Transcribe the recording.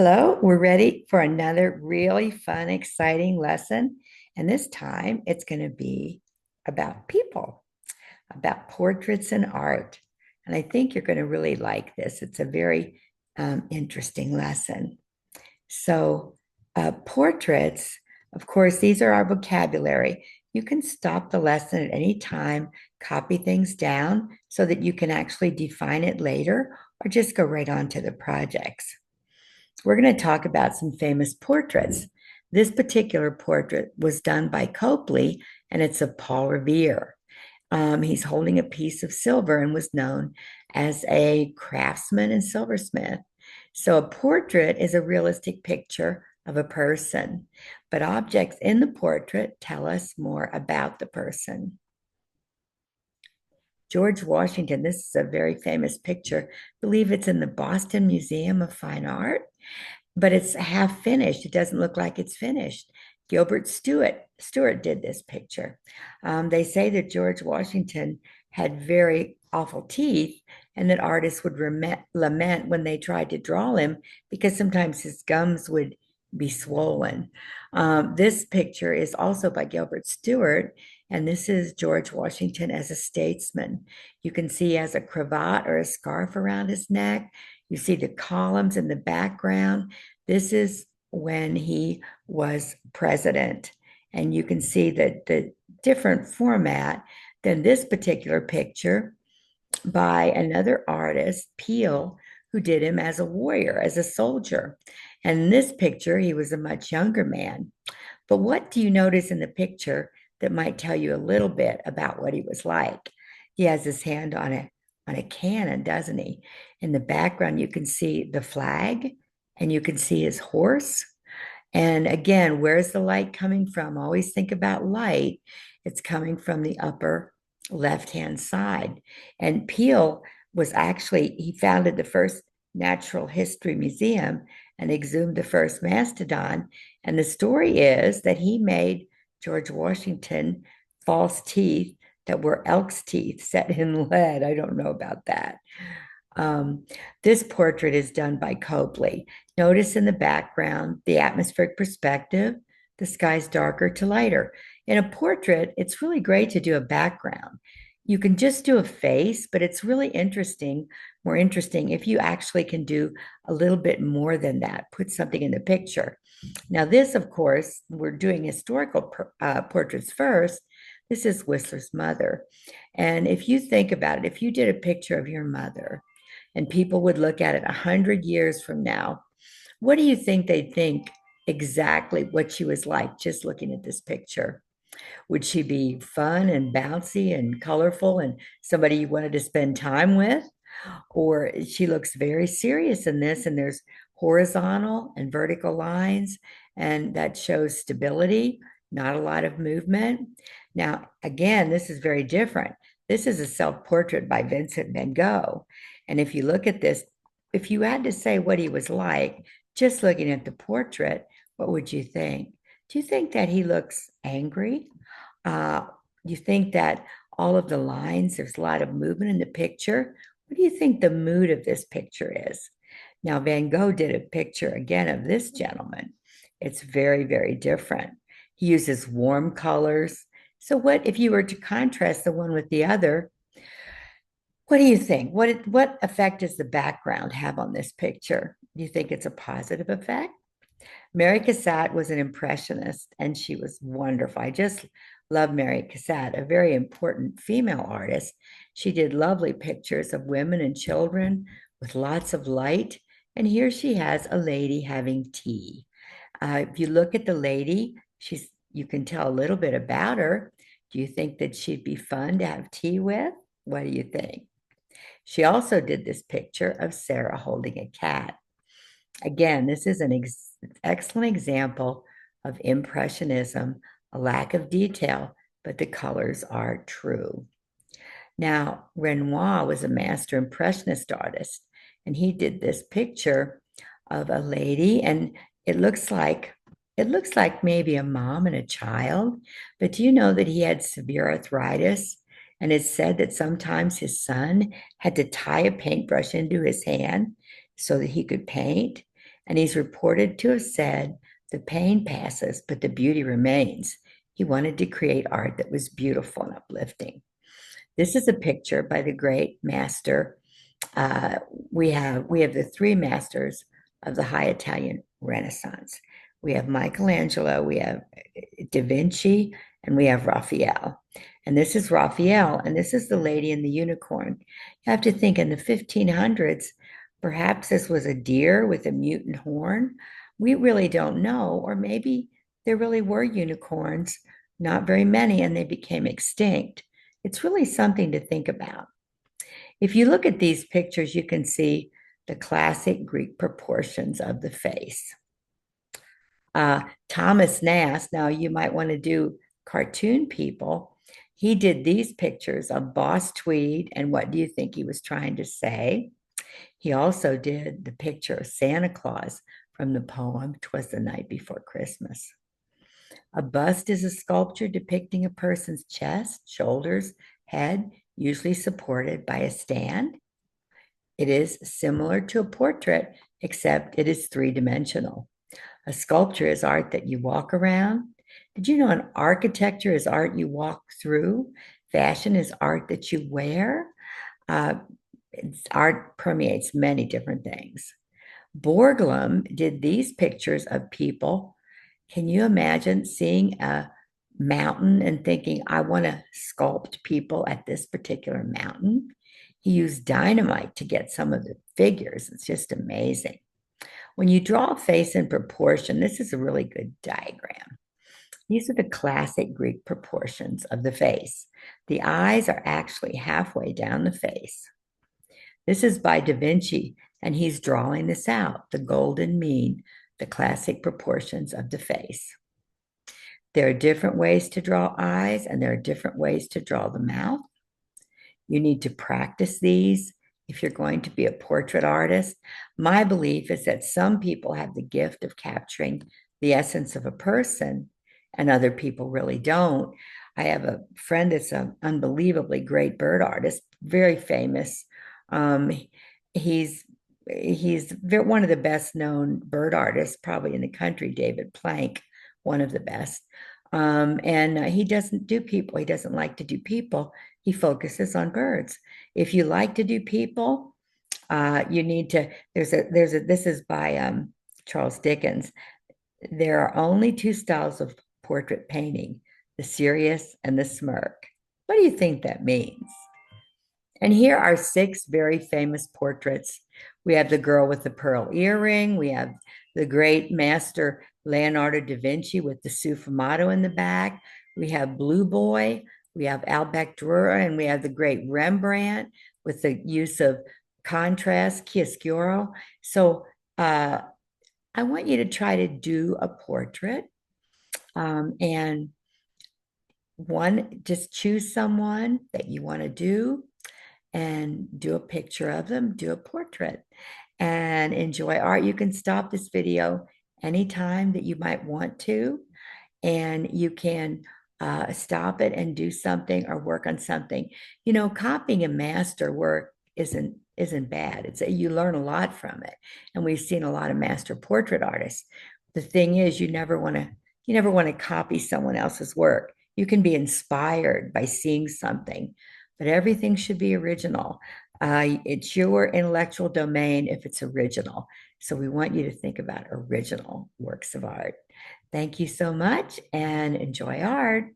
Hello, we're ready for another really fun, exciting lesson. And this time it's going to be about people, about portraits and art. And I think you're going to really like this. It's a very interesting lesson. So, portraits, of course, these are our vocabulary. You can stop the lesson at any time, copy things down so that you can actually define it later, or just go right on to the projects. We're going to talk about some famous portraits. This particular portrait was done by Copley, and it's of Paul Revere. He's holding a piece of silver and was known as a craftsman and silversmith. So, a portrait is a realistic picture of a person, but objects in the portrait tell us more about the person. George Washington, this is a very famous picture. I believe it's in the Boston Museum of Fine Art, but it's half finished. It doesn't look like it's finished. Gilbert Stuart did this picture. They say that George Washington had very awful teeth, and that artists would lament when they tried to draw him because sometimes his gums would be swollen. This picture is also by Gilbert Stuart, and this is George Washington as a statesman. You can see he has a cravat or a scarf around his neck. You see the columns in the background. This is when he was president. And you can see that the different format than this particular picture by another artist, Peale, who did him as a warrior, as a soldier. And in this picture, he was a much younger man. But what do you notice in the picture that might tell you a little bit about what he was like? He has his hand on a cannon, doesn't he? In the background, you can see the flag and you can see his horse. And again, where's the light coming from? Always think about light. It's coming from the upper left-hand side. And Peale was actually, he founded the first natural history museum and exhumed the first mastodon. And the story is that he made George Washington false teeth that were elk's teeth set in lead. I don't know about that. Um, this portrait is done by Copley. Notice in the background the atmospheric perspective, the sky's darker to lighter. In a portrait, it's really great to do a background. You can just do a face, but it's really interesting, more interesting if you actually can do a little bit more than that, put something in the picture. Now, this, of course, we're doing historical portraits first. This is Whistler's mother. And if you think about it, if you did a picture of your mother, and people would look at it 100 years from now, what do you think they'd think exactly what she was like just looking at this picture? Would she be fun and bouncy and colorful and somebody you wanted to spend time with? Or she looks very serious in this, and there's horizontal and vertical lines, and that shows stability, not a lot of movement. Now, again, this is very different. This is a self-portrait by Vincent van Gogh. And if you look at this, if you had to say what he was like, just looking at the portrait, what would you think? Do you think that he looks angry? Uh, you think that all of the lines, there's a lot of movement in the picture? What do you think the mood of this picture is? Now, Van Gogh did a picture again of this gentleman. It's very, very different. He uses warm colors. So, what if you were to contrast the one with the other? What do you think? What effect does the background have on this picture? Do you think it's a positive effect? Mary Cassatt was an impressionist and she was wonderful. I just love Mary Cassatt, a very important female artist. She did lovely pictures of women and children with lots of light. And here she has a lady having tea. If you look at the lady, you can tell a little bit about her. Do you think that she'd be fun to have tea with? What do you think? She also did this picture of Sarah holding a cat. Again, this is an excellent example of impressionism, a lack of detail, but the colors are true. Now, Renoir was a master impressionist artist, and he did this picture of a lady, and it looks like maybe a mom and a child. But do you know that he had severe arthritis? And it's said that sometimes his son had to tie a paintbrush into his hand so that he could paint. and he's reported to have said, "The pain passes, but the beauty remains." He wanted to create art that was beautiful and uplifting. This is a picture by the great master. Uh, we have the three masters of the High Italian Renaissance. We have Michelangelo, we have Da Vinci, and we have Raphael. And this is Raphael, and this is the Lady and the Unicorn. You have to think in the 1500s, perhaps this was a deer with a mutant horn. We really don't know, or maybe there really were unicorns, not very many, and they became extinct. It's really something to think about. If you look at these pictures, you can see the classic Greek proportions of the face. Thomas Nast, now you might want to do cartoon people. He did these pictures of Boss Tweed, and what do you think he was trying to say? He also did the picture of Santa Claus from the poem "'Twas the Night Before Christmas." A bust is a sculpture depicting a person's chest, shoulders, head, usually supported by a stand. It is similar to a portrait, except it is three-dimensional. A sculpture is art that you walk around. Did you know an architecture is art you walk through? Fashion is art that you wear. Uh, Art permeates many different things. Borglum did these pictures of people. Can you imagine seeing a mountain and thinking, I want to sculpt people at this particular mountain? He used dynamite to get some of the figures. It's just amazing. When you draw a face in proportion, this is a really good diagram. These are the classic Greek proportions of the face. The eyes are actually halfway down the face. This is by Da Vinci, and he's drawing this out, the golden mean, the classic proportions of the face. There are different ways to draw eyes, and there are different ways to draw the mouth. You need to practice these if you're going to be a portrait artist. My belief is that some people have the gift of capturing the essence of a person, and other people really don't. I have a friend that's an unbelievably great bird artist, very famous. Um, he's one of the best known bird artists probably in the country, David Plank, one of the best. And he doesn't do people. He doesn't like to do people. He focuses on birds. If you like to do people, you need to, this is by Charles Dickens. There are only two styles of portrait painting, the serious and the smirk. What do you think that means? And here are six very famous portraits. We have the girl with the pearl earring. We have the great master Leonardo da Vinci with the sfumato in the back. We have Blue Boy. We have Albrecht Dürer, and we have the great Rembrandt with the use of contrast, chiaroscuro. So I want you to try to do a portrait, and just choose someone that you want to do and do a picture of them, do a portrait, and enjoy art. You can stop this video anytime that you might want to, and you can stop it and do something or work on something. You know, copying a master work isn't bad. You learn a lot from it, and we've seen a lot of master portrait artists. The thing is, you never want to copy someone else's work. You can be inspired by seeing something, but everything should be original. It's your intellectual domain if it's original. So we want you to think about original works of art. Thank you so much and enjoy art.